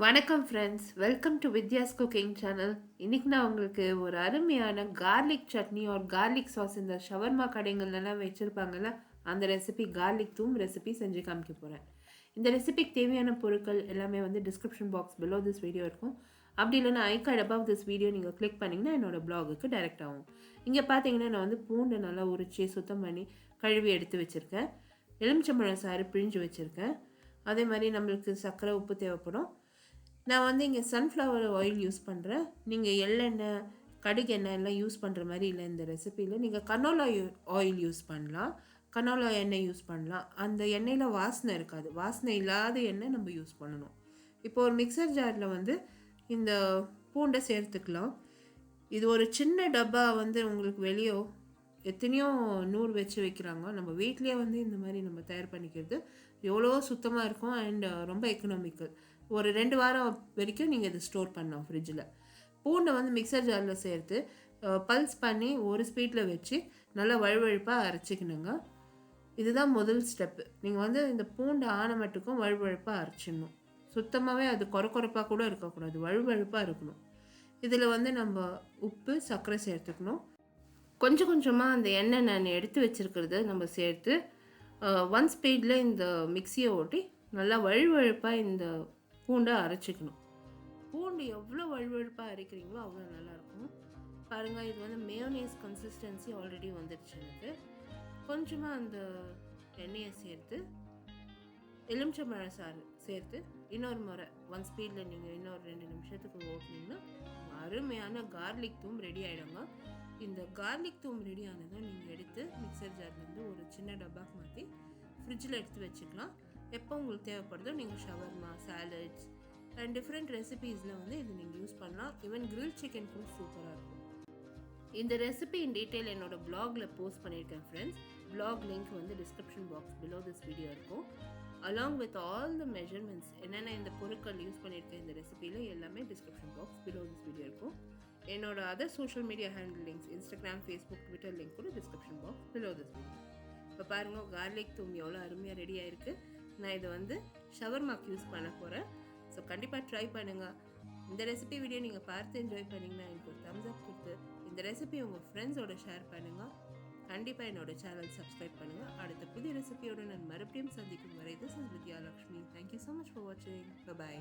வணக்கம் friends, welcome to Vidya's cooking channel. இன்றைக்கி நான் உங்களுக்கு ஒரு அருமையான கார்லிக் சட்னி ஒரு கார்லிக் சாஸ் இந்த ஷவர்மா கடைகள்லாம் வச்சுருப்பாங்கள்ல, அந்த ரெசிபி கார்லிக் தூம் ரெசிபி செஞ்சு காமிக்க போகிறேன். இந்த ரெசிபிக்கு தேவையான பொருட்கள் எல்லாமே வந்து description box below this video இருக்கும். அப்படி இல்லைன்னா ஐ கார்டு அபவ் திஸ் வீடியோ நீங்கள் கிளிக் பண்ணிங்கன்னா என்னோடய பிளாகுக்கு டைரெக்ட் ஆகும். இங்கே பார்த்தீங்கன்னா நான் வந்து பூண்டை நல்லா உரிச்சு சுத்தம் பண்ணி கழுவி எடுத்து வச்சுருக்கேன். எலுமிச்சம்பழம் சாறு பிழிஞ்சு வச்சுருக்கேன். அதே மாதிரி நம்மளுக்கு சர்க்கரை உப்பு தேவைப்படும். நான் வந்து இங்கே சன்ஃப்ளவர் ஆயில் யூஸ் பண்ணுறேன். நீங்கள் எள்ளெண்ணெய் கடுகு எண்ணெய் எல்லாம் யூஸ் பண்ணுற மாதிரி இல்லை இந்த ரெசிப்பியில். நீங்கள் கனோலா ஆயில் யூஸ் பண்ணலாம், கனோலா எண்ணெய் யூஸ் பண்ணலாம். அந்த எண்ணெயில் வாசனை இருக்காது, வாசனை இல்லாத எண்ணெய் நம்ம யூஸ் பண்ணணும். இப்போ ஒரு மிக்சர் ஜாரில் வந்து இந்த பூண்டை சேர்த்துக்கலாம். இது ஒரு சின்ன டப்பா வந்து உங்களுக்கு வெளியே எத்தனையோ நூறு வச்சு வைக்கிறாங்க. நம்ம வீட்லேயே வந்து இந்த மாதிரி நம்ம தயார் பண்ணிக்கிறது எவ்வளோ சுத்தமாக இருக்கும் அண்ட் ரொம்ப எக்கனாமிக்கல். ஒரு 2 வாரம் வரைக்கும் நீங்கள் இது ஸ்டோர் பண்ணலாம் ஃப்ரிட்ஜில். பூண்டை வந்து மிக்சர் ஜாரில் சேர்த்து பல்ஸ் பண்ணி ஒரு ஸ்பீடில் வச்சு நல்லா வழுவழுப்பாக அரைச்சிக்கணுங்க. இதுதான் முதல் ஸ்டெப்பு. நீங்கள் வந்து இந்த பூண்டை ஆனமட்டுக்கும் வழுவழுப்பாக அரைச்சிடணும். சுத்தமாகவே அது கொரப்பாக கூட இருக்கக்கூடாது, வழுவழுப்பாக இருக்கணும். இதில் வந்து நம்ம உப்பு சர்க்கரை சேர்த்துக்கணும். கொஞ்சம் கொஞ்சமாக அந்த எண்ணெய் நான் எடுத்து வச்சுருக்கிறத நம்ம சேர்த்து 1 ஸ்பீடில் இந்த மிக்சியை ஓட்டி நல்லா வழுவழுப்பாக இந்த பூண்டை அரைச்சிக்கணும். பூண்டு எவ்வளோ வழுவழுப்பாக அரைக்கிறீங்களோ அவ்வளோ நல்லாயிருக்கும். பாருங்கள், இது வந்து மேயோனேஸ் கன்சிஸ்டன்சி ஆல்ரெடி வந்துடுச்சு. எனக்கு கொஞ்சமாக அந்த எண்ணெயை சேர்த்து எலுமிச்சம்பழம் சாறு சேர்த்து இன்னொரு முறை 1 ஸ்பீடில் நீங்கள் இன்னொரு 2 நிமிஷத்துக்கு ஓட்டினீங்கன்னா அருமையான கார்லிக் தூம் ரெடி ஆகிடுங்க. இந்த கார்லிக் தூம் ரெடி ஆனதும் நீங்கள் எடுத்து மிக்சர் ஜார்லேருந்து ஒரு சின்ன டப்பாக்கு மாற்றி ஃப்ரிட்ஜில் எடுத்து வச்சுக்கலாம். எப்போ உங்களுக்கு தேவைப்படுதோ நீங்கள் ஷவர்மா, சாலட்ஸ் அண்ட் டிஃப்ரெண்ட் ரெசிபீஸில் வந்து இது நீங்கள் யூஸ் பண்ணலாம். ஈவன் கிரில் சிக்கன் கூட சூப்பராக இருக்கும். இந்த ரெசிபி இன் டீட்டெயில் என்னோட பிளாகில் போஸ்ட் பண்ணியிருக்கேன் ஃப்ரெண்ட்ஸ். பிளாக் லிங்க் வந்து description box below this video இருக்கும். Along with all the measurements என்னென்ன இந்த பொருட்கள் யூஸ் பண்ணியிருக்கேன் இந்த ரெசிபியில் எல்லாமே description box below this video இருக்கும். என்னோட other social media handle links Instagram, Facebook, Twitter link கூட description box below this video. இப்போ பாருங்கள், கார்லிக் தூம் எவ்வளோ அருமையாக ரெடி ஆகிருக்கு. நான் இதை வந்து ஷவர்மாக்கு யூஸ் பண்ண போகிறேன். ஸோ கண்டிப்பாக ட்ரை பண்ணுங்கள். இந்த ரெசிபி வீடியோ நீங்கள் பார்த்து என்ஜாய் பண்ணிங்கன்னா எனக்கு ஒரு தம்ஸ் அப் கொடுத்து இந்த ரெசிபி உங்கள் ஃப்ரெண்ட்ஸோட ஷேர் பண்ணுங்கள். கண்டிப்பாக என்னோட சேனல் சப்ஸ்கிரைப் பண்ணுங்கள். அடுத்த புதிய ரெசிபியோடு நான் மறுபடியும் சந்திக்கும் வரை this is Vidya Lakshmi. Thank you so much for வாட்சிங். பை.